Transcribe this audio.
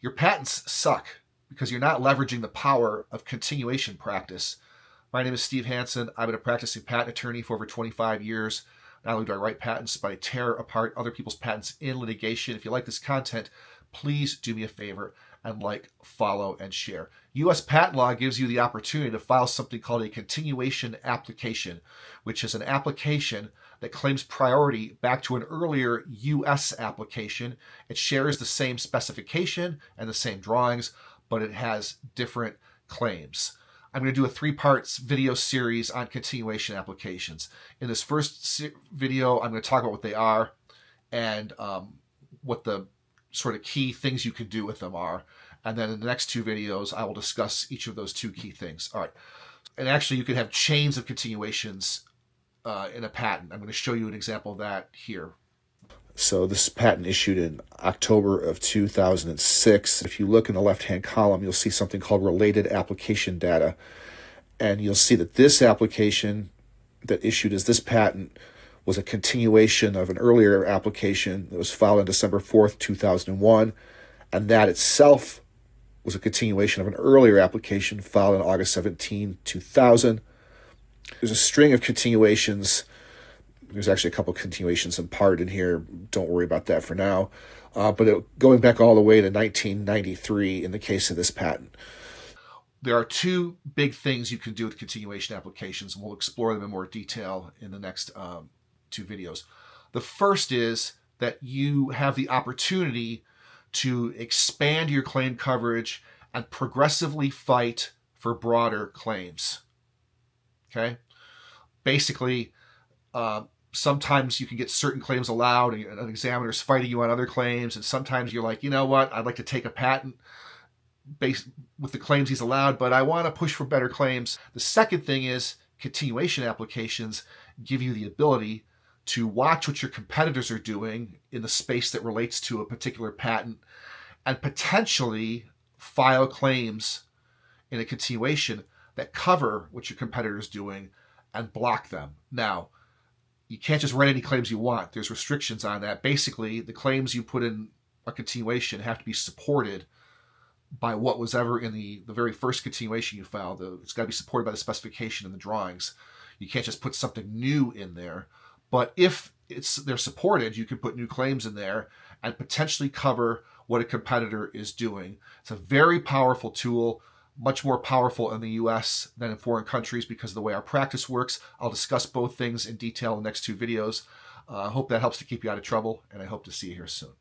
Your patents suck because you're not leveraging the power of continuation practice. My name is Steve Hansen. I've been a practicing patent attorney for over 25 years. Not only do I write patents, but I tear apart other people's patents in litigation. If you like this content, please do me a favor and like, follow, and share. U.S. patent law gives you the opportunity to file something called a continuation application, which is an application that claims priority back to an earlier U.S. application. It shares the same specification and the same drawings, but it has different claims. I'm going to do a 3-part video series on continuation applications. In this first video, I'm going to talk about what they are and what the sort of key things you can do with them are. And then in the next 2 videos, I will discuss each of those 2 key things. All right. And actually, you can have chains of continuations in a patent. I'm going to show you an example of that here. So this patent issued in October of 2006. If you look in the left-hand column, you'll see something called related application data. And you'll see that this application that issued as this patent was a continuation of an earlier application that was filed on December 4th, 2001. And that itself was a continuation of an earlier application filed on August 17, 2000. There's a string of continuations. There's actually a couple of continuations in part in here. Don't worry about that for now. But going back all the way to 1993 in the case of this patent. There are 2 big things you can do with continuation applications, and we'll explore them in more detail in the next 2 videos. The first is that you have the opportunity to expand your claim coverage and progressively fight for broader claims. Okay? Basically, sometimes you can get certain claims allowed and an examiner's fighting you on other claims, and sometimes you're like, you know what, I'd like to take a patent based with the claims he's allowed, but I want to push for better claims. The second thing is continuation applications give you the ability to watch what your competitors are doing in the space that relates to a particular patent and potentially file claims in a continuation that cover what your competitor is doing and block them. Now, you can't just write any claims you want. There's restrictions on that. Basically, the claims you put in a continuation have to be supported by what was ever in the very first continuation you filed. It's got to be supported by the specification and the drawings. You can't just put something new in there. But if they're supported, you can put new claims in there and potentially cover what a competitor is doing. It's a very powerful tool, much more powerful in the U.S. than in foreign countries because of the way our practice works. I'll discuss both things in detail in the next 2 videos. I hope that helps to keep you out of trouble, and I hope to see you here soon.